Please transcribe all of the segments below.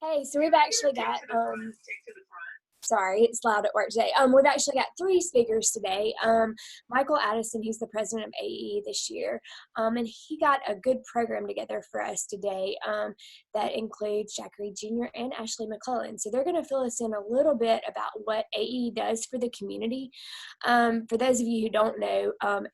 Hey, so we've actually got, sorry, it's loud at work today. We've actually got three speakers today. Michael Addison, he's the president of AEE this year, and he got a good program together for us today that includes Jack Reed Jr. and Ashley McClellan. So they're going to fill us in a little bit about what AEE does for the community. For those of you who don't know,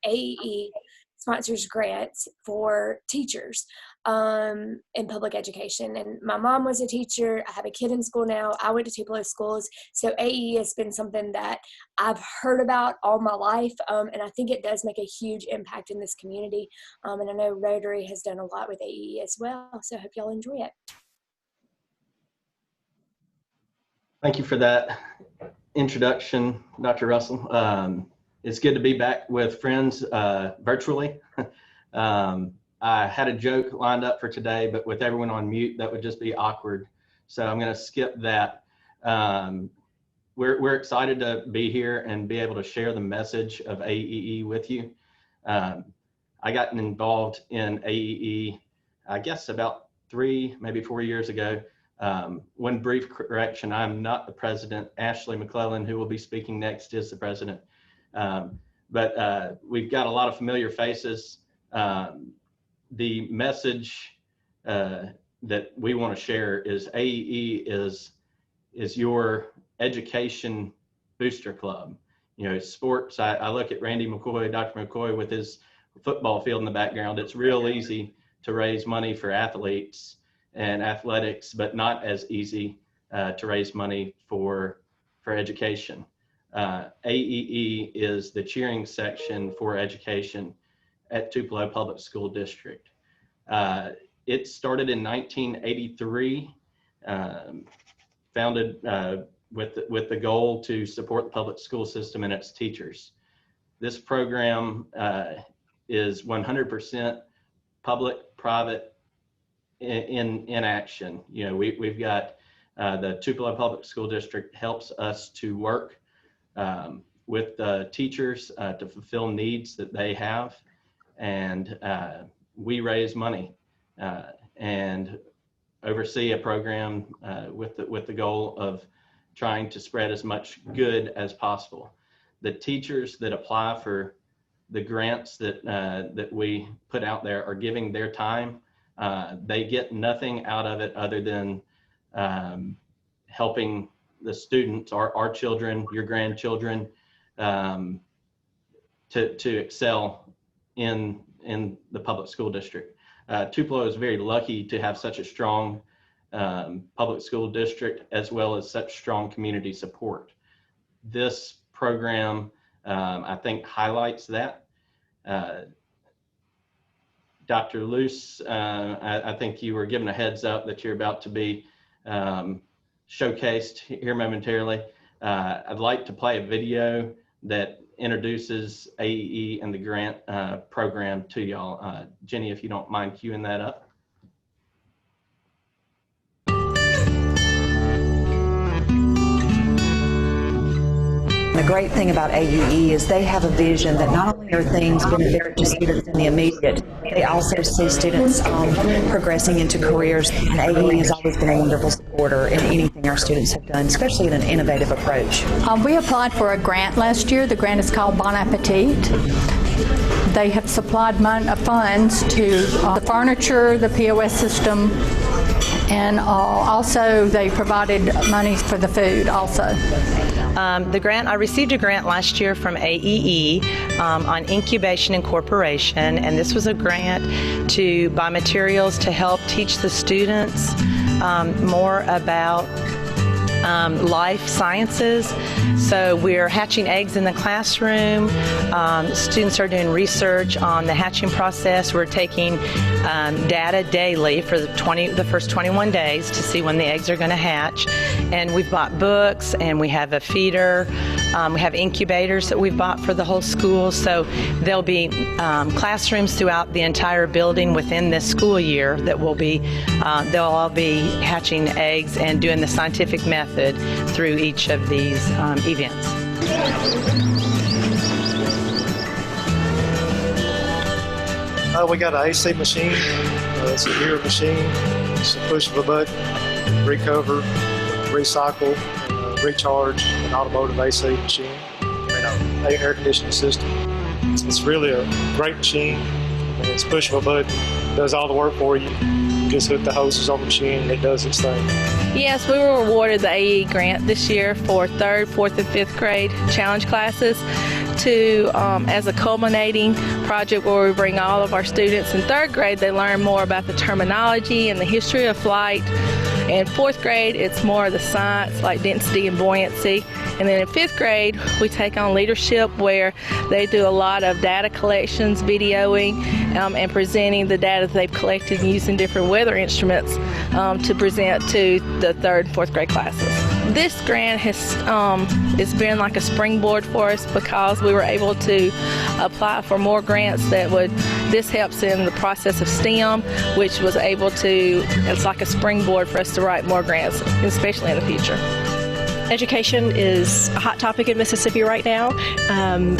AEE sponsors grants for teachers in public education. And my mom was a teacher. I have a kid in school now. I went to Tupelo schools. So AE has been something that I've heard about all my life. And I think it does make a huge impact in this community. And I know Rotary has done a lot with AE as well. So I hope y'all enjoy it. Thank you for that introduction, Dr. Russell. It's good to be back with friends virtually. I had a joke lined up for today, but with everyone on mute, that would just be awkward. So I'm going to skip that. We're excited to be here and be able to share the message of AEE with you. I got involved in AEE, I guess about 3, maybe 4 years ago. One brief correction, I'm not the president. Ashley McClellan, who will be speaking next, is the president. But we've got a lot of familiar faces. The message that we want to share is AEE is your education booster club. You know, sports, I look at Randy McCoy, Dr. McCoy with his football field in the background. It's real easy to raise money for athletes and athletics, but not as easy to raise money for education. AEE is the cheering section for education at Tupelo Public School District. It started in 1983, founded with the goal to support the public school system and its teachers. This program is 100% public-private in action. You know, we've got the Tupelo Public School District helps us to work with the teachers to fulfill needs that they have, and we raise money and oversee a program with the goal of trying to spread as much good as possible. The teachers that apply for the grants that we put out there are giving their time. They get nothing out of it other than helping the students, our children, your grandchildren, to excel in the public school district. Tupelo is very lucky to have such a strong public school district, as well as such strong community support. This program, I think, highlights that. Dr. Luce, I think you were given a heads up that you're about to be showcased here momentarily. I'd like to play a video that introduces AEE and the grant program to y'all. Jenny, if you don't mind queuing that up. The great thing about AEE is they have a vision that not only are things beneficial to students in the immediate, they also see students progressing into careers, and AEE has always been a wonderful supporter in anything our students have done, especially in an innovative approach. We applied for a grant last year. The grant is called Bon Appetit. They have supplied funds to the furniture, the POS system, and also they provided money for the food also. I received a grant last year from AEE on incubation and incorporation, and this was a grant to buy materials to help teach the students more about life sciences. So we're hatching eggs in the classroom. Students are doing research on the hatching process. We're taking data daily for the first 21 days to see when the eggs are going to hatch. And we've bought books, and we have a feeder. We have incubators that we've bought for the whole school. So there'll be classrooms throughout the entire building within this school year that will be, they'll all be hatching eggs and doing the scientific method through each of these events. We got an AC machine. It's a beer machine. It's a push of a button, recover, recycle, and recharge an automotive AC machine and an air conditioning system. It's really a great machine, and it's push of a button. It does all the work for you. You just hook the hoses on the machine and it does its thing. Yes, we were awarded the AEE grant this year for 3rd, 4th, and 5th grade challenge classes to as a culminating project where we bring all of our students in 3rd grade. They learn more about the terminology and the history of flight. In 4th grade, it's more of the science like density and buoyancy. And then in 5th grade, we take on leadership where they do a lot of data collections, videoing, and presenting the data that they've collected using different weather instruments to present to the 3rd and 4th grade classes. This grant has it's been like a springboard for us because we were able to apply for more grants that would, this helps in the process of STEM, which was able to, it's like a springboard for us to write more grants, especially in the future. Education is a hot topic in Mississippi right now,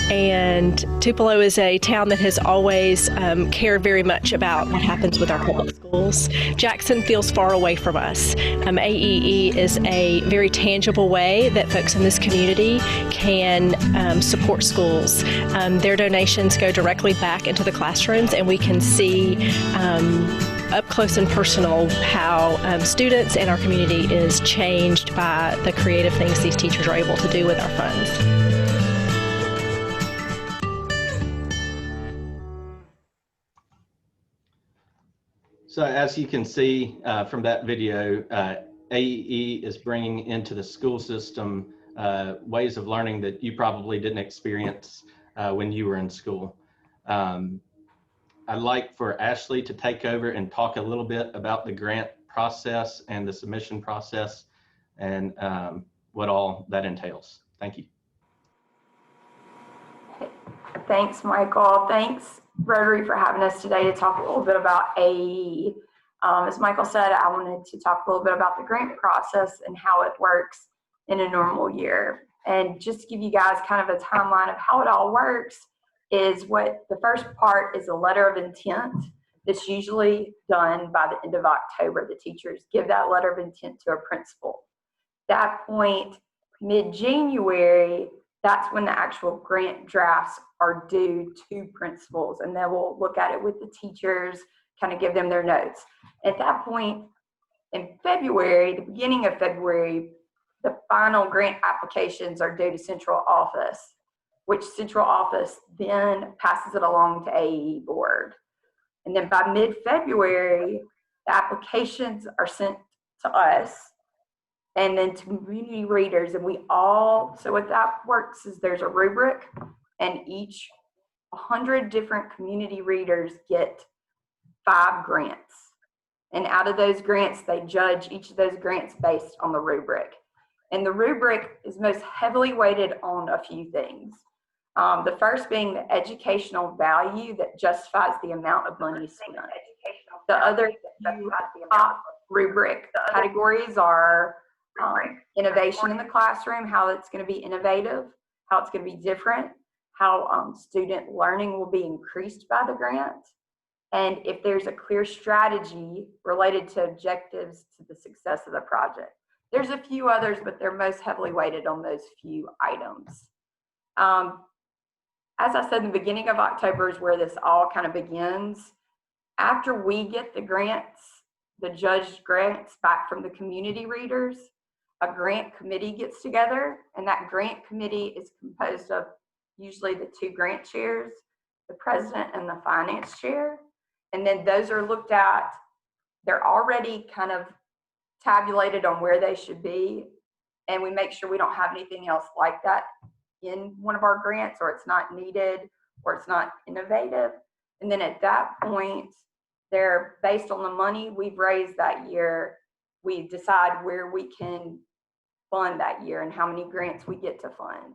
and Tupelo is a town that has always cared very much about what happens with our public schools. Jackson feels far away from us. AEE is a very tangible way that folks in this community can support schools. Their donations go directly back into the classrooms, and we can see up close and personal how students and our community is changed by the creative things these teachers are able to do with our funds. So as you can see from that video, AEE is bringing into the school system ways of learning that you probably didn't experience when you were in school. I'd like for Ashley to take over and talk a little bit about the grant process and the submission process and what all that entails. Thank you. Thanks, Michael. Thanks, Rotary, for having us today to talk a little bit about AEE. As Michael said, I wanted to talk a little bit about the grant process and how it works in a normal year. And just to give you guys kind of a timeline of how it all works, is what the first part is a letter of intent that's usually done by the end of October. The teachers give that letter of intent to a principal. At that point, mid-January, that's when the actual grant drafts are due to principals, and they will look at it with the teachers, kind of give them their notes. At that point in February, the beginning of February, the final grant applications are due to central office, which central office then passes it along to AEE board. And then by mid-February, the applications are sent to us and then to community readers. And we all, so what that works is there's a rubric, and each 100 different community readers get 5 grants. And out of those grants, they judge each of those grants based on the rubric. And the rubric is most heavily weighted on a few things. The first being the educational value that justifies the amount of money spent. The other top rubric categories are innovation in the classroom, how it's going to be innovative, how it's going to be different, how student learning will be increased by the grant, and if there's a clear strategy related to objectives to the success of the project. There's a few others, but they're most heavily weighted on those few items. As I said, in the beginning of October is where this all kind of begins. After we get the grants, the judged grants back from the community readers, a grant committee gets together, and that grant committee is composed of usually the 2 grant chairs, the president and the finance chair. And then those are looked at. They're already kind of tabulated on where they should be, and we make sure we don't have anything else like that in one of our grants, or it's not needed, or it's not innovative. And then at that point, they're based on the money we've raised that year, we decide where we can fund that year and how many grants we get to fund.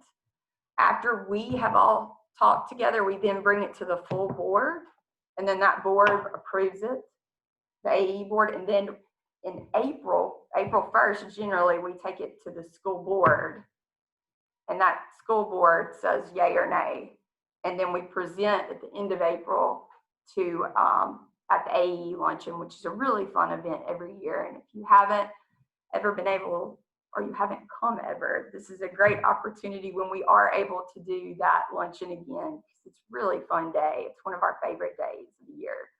After we have all talked together, we then bring it to the full board, and then that board approves it, the AEE board, and then in April 1st, generally we take it to the school board, and that school board says yay or nay. And then we present at the end of April to at the AEE Luncheon, which is a really fun event every year. And if you haven't ever been able, or you haven't come ever, this is a great opportunity when we are able to do that luncheon again. It's a really fun day. It's one of our favorite days of the year.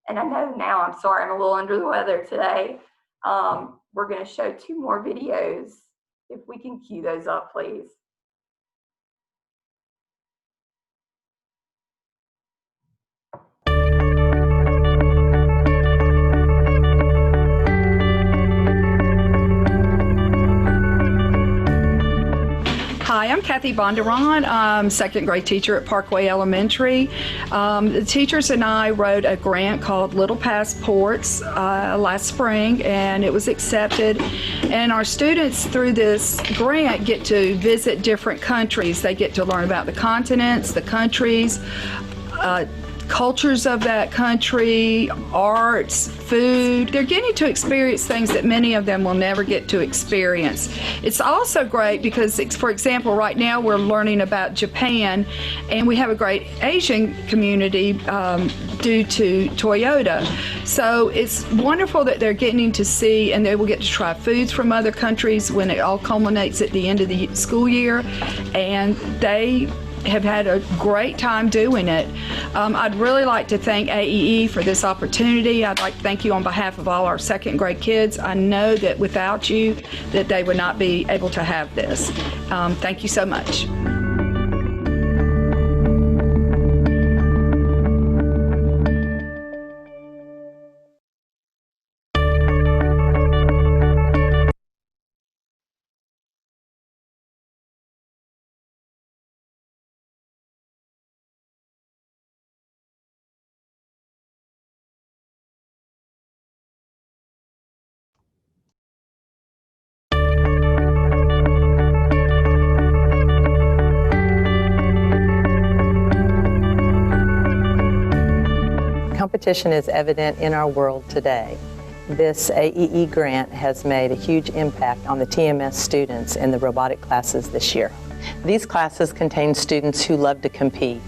And I know now, I'm sorry, I'm a little under the weather today. We're going to show 2 more videos. If we can cue those up, please. Hi, I'm Kathy Bondurant. I'm second grade teacher at Parkway Elementary. The teachers and I wrote a grant called Little Passports last spring, and it was accepted. And our students through this grant get to visit different countries. They get to learn about the continents, the countries, cultures of that country, arts, food. They're getting to experience things that many of them will never get to experience. It's also great because, for example, right now we're learning about Japan, and we have a great Asian community due to Toyota. So it's wonderful that they're getting to see, and they will get to try foods from other countries when it all culminates at the end of the school year, and they have had a great time doing it. I'd really like to thank AEE for this opportunity. I'd like to thank you on behalf of all our second grade kids. I know that without you, that they would not be able to have this. Thank you so much. Competition is evident in our world today. This AEE grant has made a huge impact on the TMS students in the robotic classes this year. These classes contain students who love to compete.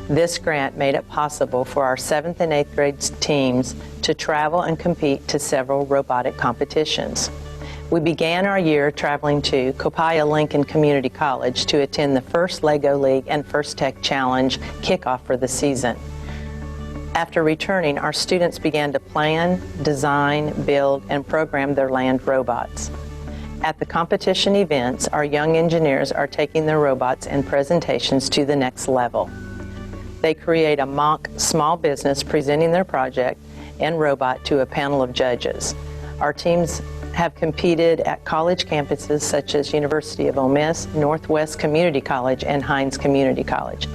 This grant made it possible for our 7th and 8th grade teams to travel and compete to several robotic competitions. We began our year traveling to Copiah Lincoln Community College to attend the first LEGO League and First Tech Challenge kickoff for the season. After returning, our students began to plan, design, build, and program their land robots. At the competition events, our young engineers are taking their robots and presentations to the next level. They create a mock small business presenting their project and robot to a panel of judges. Our teams have competed at college campuses such as University of Ole Miss, Northwest Community College, and Hines Community College.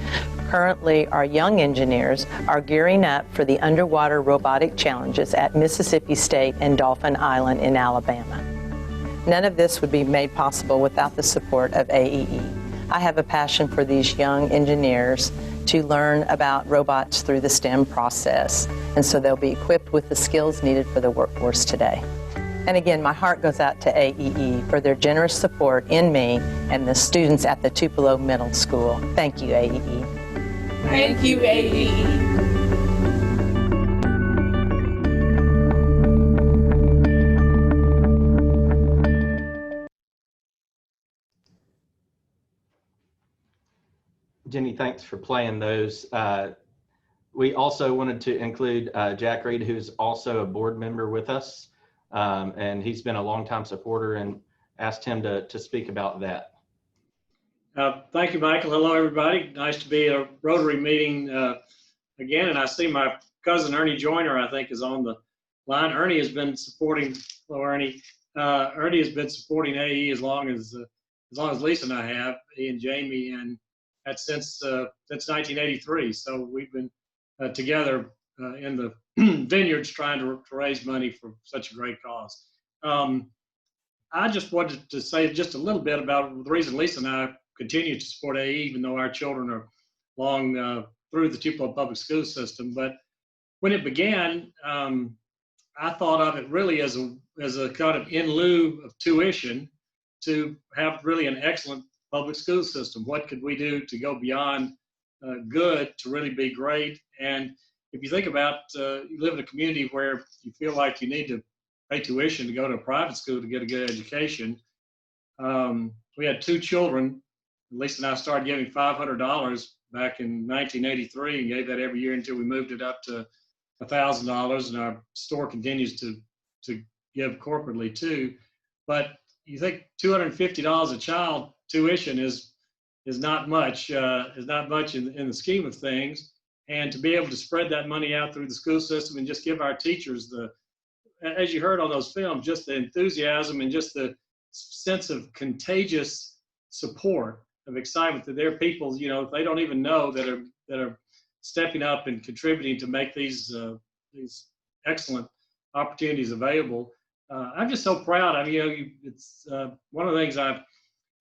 Currently, our young engineers are gearing up for the underwater robotic challenges at Mississippi State and Dauphin Island in Alabama. None of this would be made possible without the support of AEE. I have a passion for these young engineers to learn about robots through the STEM process, and so they'll be equipped with the skills needed for the workforce today. And again, my heart goes out to AEE for their generous support in me and the students at the Tupelo Middle School. Thank you, AEE. Thank you, AEE. Jenny, thanks for playing those. We also wanted to include Jack Reed, who's also a board member with us, and he's been a longtime supporter, and asked him to speak about that. Thank you, Michael. Hello, everybody. Nice to be at a Rotary meeting again, and I see my cousin Ernie Joyner, I think, is on the line. Ernie has been supporting, Ernie has been supporting AE as long as Lisa and I have, he and Jamie, and that's since 1983. So we've been together in the vineyards trying to raise money for such a great cause. I just wanted to say just a little bit about the reason Lisa and I continue to support AE, even though our children are long through the Tupelo Public School System. But when it began, I thought of it really as a kind of in lieu of tuition to have really an excellent public school system. What could we do to go beyond good to really be great? And if you think about, you live in a community where you feel like you need to pay tuition to go to a private school to get a good education. We had 2 children. Lisa and I started giving $500 back in 1983 and gave that every year until we moved it up to $1,000, and our store continues to give corporately too. But you think $250 a child tuition is not much in the scheme of things, and to be able to spread that money out through the school system and just give our teachers as you heard on those films, just the enthusiasm and just the sense of contagious support, of excitement that their people, they don't even know that are stepping up and contributing to make these excellent opportunities available. I'm just so proud. I mean, it's one of the things I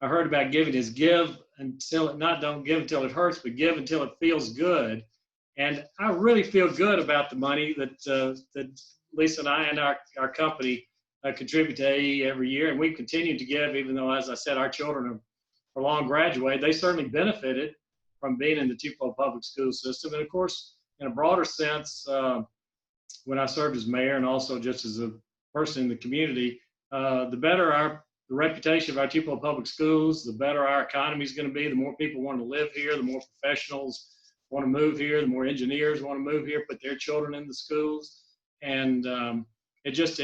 heard about giving is give until don't give until it hurts, but give until it feels good. And I really feel good about the money that Lisa and I and our company contribute to AEE every year, and we continue to give, even though, as I said, our children are long graduated. They certainly benefited from being in the Tupelo Public School System. And of course, in a broader sense, when I served as mayor and also just as a person in the community, the better the reputation of our Tupelo Public Schools, the better our economy is going to be. The more people want to live here, the more professionals want to move here, the more engineers want to move here, put their children in the schools. And it just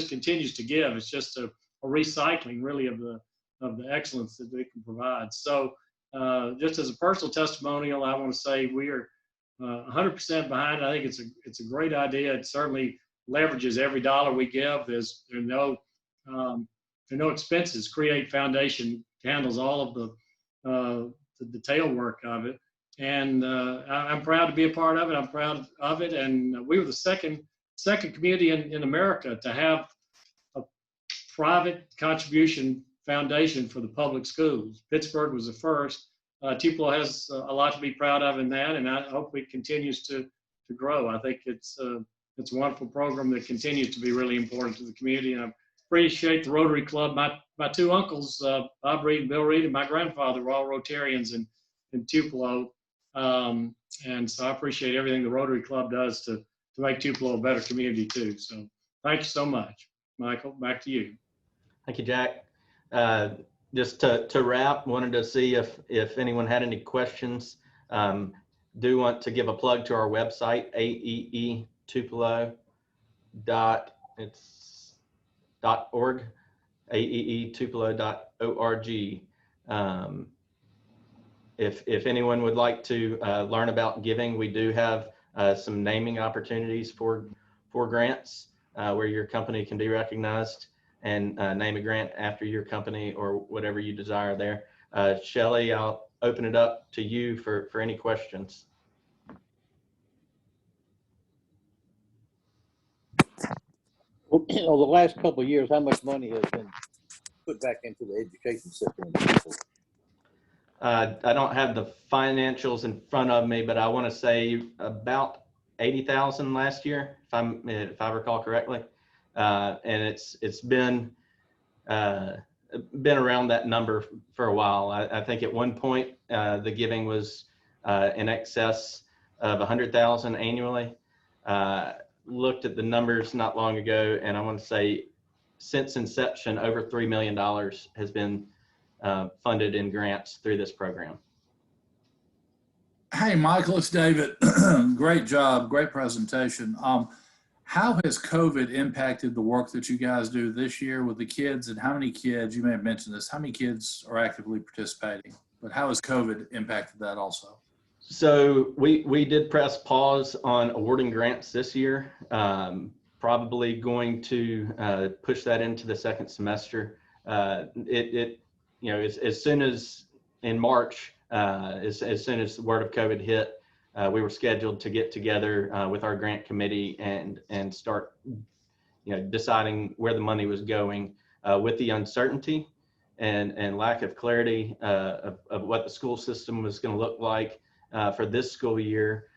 continues to give. It's just a recycling, really, of the excellence that they can provide. So just as a personal testimonial, I want to say we are 100% behind it. I think it's a great idea. It certainly leverages every dollar we give. There are no expenses. Create Foundation handles all of the detail work of it. And I'm proud to be a part of it. I'm proud of it. And we were the second community in America to have a private contribution foundation for the public schools. Pittsburgh was the first. Tupelo has a lot to be proud of in that, and I hope it continues to grow. I think it's a wonderful program that continues to be really important to the community, and I appreciate the Rotary Club. My 2 uncles, Bob Reed and Bill Reed, and my grandfather were all Rotarians in Tupelo, and so I appreciate everything the Rotary Club does to make Tupelo a better community too. So thank you so much. Michael, back to you. Thank you, Jack. Just to wrap, wanted to see if anyone had any questions. Do want to give a plug to our website, aeetupelo.org, aeetupelo.org. If anyone would like to learn about giving, we do have some naming opportunities for grants where your company can be recognized and name a grant after your company or whatever you desire there. Shelley, I'll open it up to you for any questions. Well, the last couple of years, how much money has been put back into the education system? I don't have the financials in front of me, but I want to say about 80,000 last year, if I recall correctly, and it's been around that number for a while. I think at one point the giving was in excess of 100,000 annually. Looked at the numbers not long ago, and I want to say since inception, over $3 million has been funded in grants through this program. Hey, Michael, it's David. Great job, great presentation. How has COVID impacted the work that you guys do this year with the kids, and how many kids, you may have mentioned this, how many kids are actively participating, but how has COVID impacted that also? So we did press pause on awarding grants this year, probably going to push that into the second semester. As soon as in March, as soon as the word of COVID hit, we were scheduled to get together with our grant committee and start, deciding where the money was going. With the uncertainty and lack of clarity of what the school system was going to look like for this school year,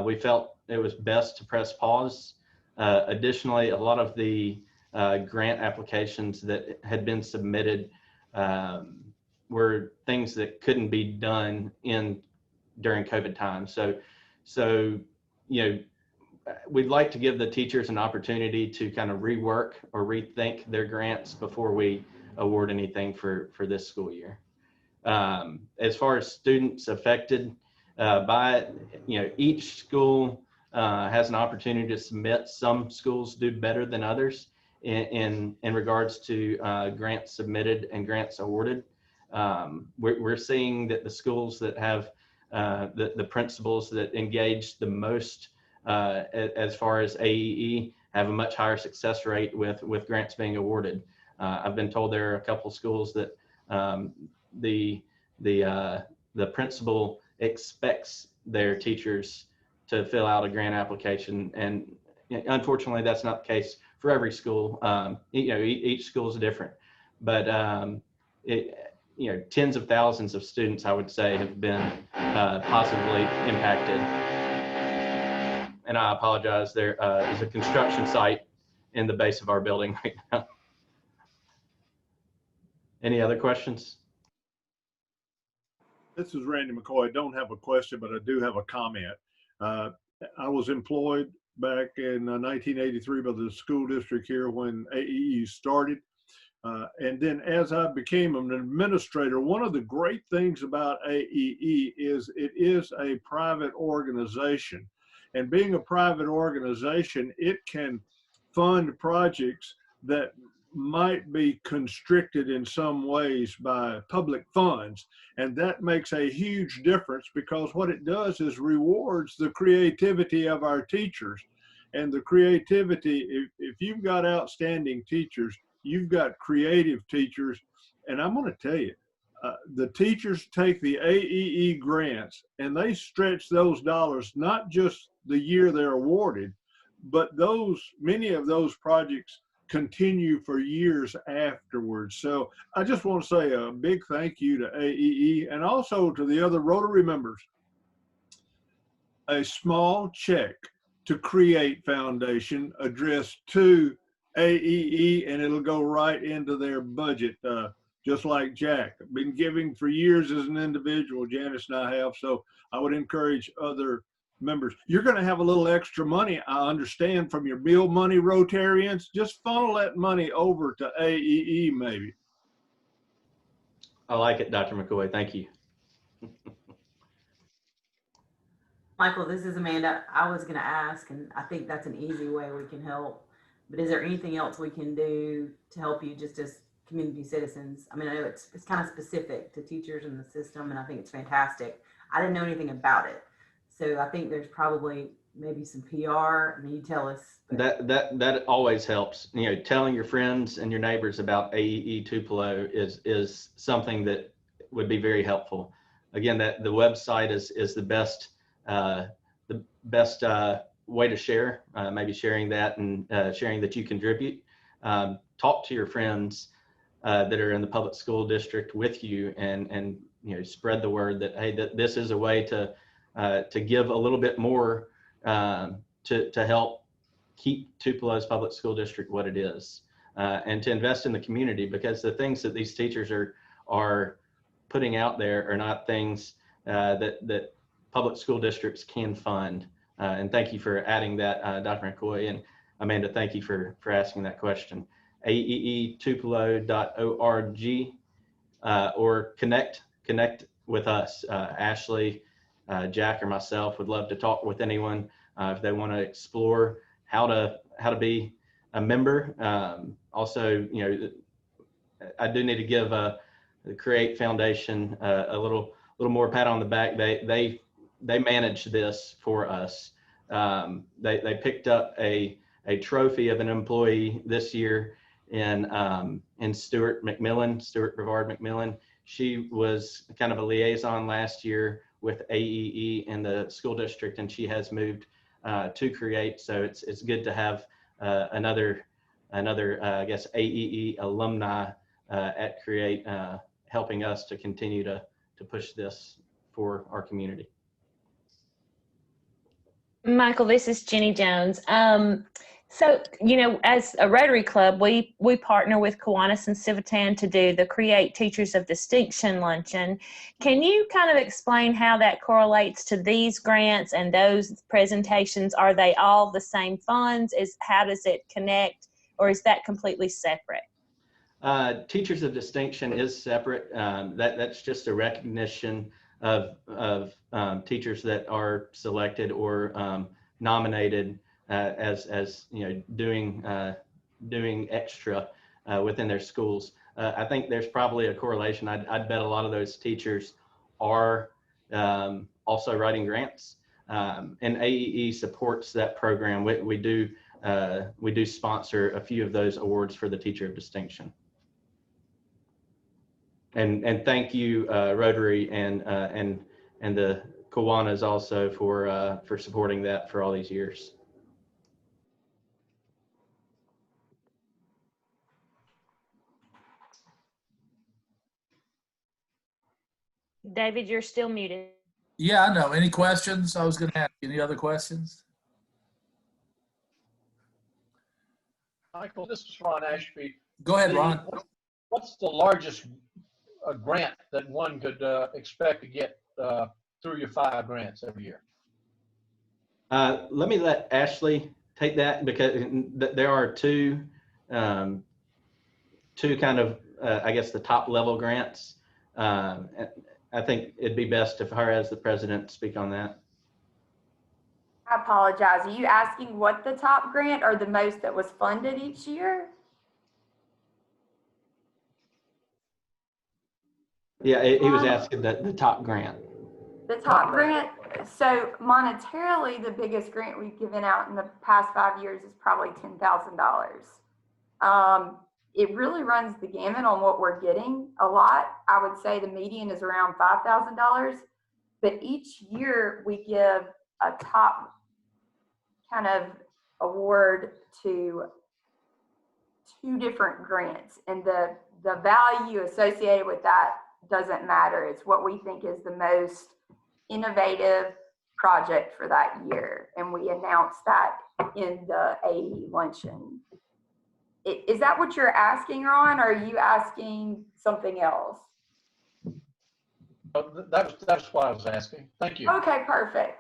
we felt it was best to press pause. Additionally, a lot of the grant applications that had been submitted were things that couldn't be done during COVID time. So we'd like to give the teachers an opportunity to kind of rework or rethink their grants before we award anything for this school year. As far as students affected by it, each school has an opportunity to submit. Some schools do better than others in regards to grants submitted and grants awarded. We're seeing that the schools that have the principals that engage the most as far as AEE have a much higher success rate with grants being awarded. I've been told there are a couple schools that the principal expects their teachers to fill out a grant application, and unfortunately that's not the case for every school. Each school is different, but tens of thousands of students, I would say, have been positively impacted. And I apologize, there is a construction site in the base of our building right now. Any other questions? This is Randy McCoy. I don't have a question, but I do have a comment. I was employed back in 1983 by the school district here when AEE started. And then as I became an administrator, one of the great things about AEE is it is a private organization. And being a private organization, it can fund projects that might be constricted in some ways by public funds. And that makes a huge difference, because what it does is rewards the creativity of our teachers. And the creativity, if you've got outstanding teachers, you've got creative teachers. And I'm going to tell you, the teachers take the AEE grants and they stretch those dollars, not just the year they're awarded, but many of those projects continue for years afterwards. So I just want to say a big thank you to AEE and also to the other Rotary members. A small check to Create Foundation addressed to AEE, and it'll go right into their budget, just like Jack. I've been giving for years as an individual, Janice and I have, so I would encourage other members. You're going to have a little extra money, I understand, from your meal money, Rotarians. Just funnel that money over to AEE maybe. I like it, Dr. McCoy. Thank you. Michael, this is Amanda. I was going to ask, and I think that's an easy way we can help, but is there anything else we can do to help you just as community citizens? I mean, I know it's kind of specific to teachers in the system, and I think it's fantastic. I didn't know anything about it. So I think there's probably maybe some PR. I mean, you tell us. That always helps. Telling your friends and your neighbors about AEE Tupelo is something that would be very helpful. Again, that the website is the best way to share. Maybe sharing that and sharing that you contribute. Talk to your friends that are in the public school district with you, and spread the word that, hey, that this is a way to give a little bit more to help keep Tupelo's public school district what it is, and to invest in the community, because the things that these teachers are putting out there are not things that public school districts can fund. And thank you for adding that, Dr. McCoy, and Amanda, thank you for asking that question. aeetupelo.org, or connect with us. Ashley, Jack, or myself would love to talk with anyone if they want to explore how to be a member. Also, I do need to give the Create Foundation a little more pat on the back. They manage this for us. They picked up a trophy of an employee this year in Stuart Brevard McMillan. She was kind of a liaison last year with AEE in the school district, and she has moved to Create. So it's good to have another I guess AEE alumni at Create helping us to continue to push this for our community. Michael, this is Jenny Jones. So, you know, as a Rotary Club, we partner with Kiwanis and Civitan to do the Create Teachers of Distinction Luncheon. Can you kind of explain how that correlates to these grants and those presentations? Are they all the same funds? How does it connect, or is that completely separate? Teachers of Distinction is separate. That's just a recognition of teachers that are selected or nominated as you know, doing extra within their schools. I think there's probably a correlation. I'd bet a lot of those teachers are also writing grants, and AEE supports that program. We do sponsor a few of those awards for the Teacher of Distinction. And thank you, Rotary and the Kiwanis also for supporting that for all these years. David, you're still muted. Yeah, I know. Any questions? I was going to ask. Any other questions? Michael, this is Ron Ashby. Go ahead, Ron. What's the largest grant that one could expect to get through your 5 grants every year? Let me let Ashley take that, because there are two kind of, I guess, the top level grants. I think it'd be best if her as the president speak on that. I apologize. Are you asking what the top grant or the most that was funded each year? Yeah, he was asking the top grant. The top grant. So monetarily, the biggest grant we've given out in the past 5 years is probably $10,000. It really runs the gamut on what we're getting. A lot, I would say the median is around $5,000, but each year we give a top kind of award to 2 different grants, and the value associated with that doesn't matter. It's what we think is the most innovative project for that year, and we announce that in the AE luncheon. Is that what you're asking, Ron, or are you asking something else? That's what I was asking. Thank you. Okay, perfect.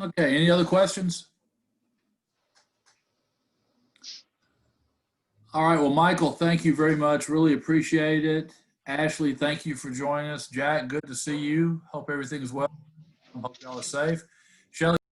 Okay, any other questions? All right, well, Michael, thank you very much. Really appreciate it. Ashley, thank you for joining us. Jack, good to see you. Hope everything's well. Hope y'all are safe.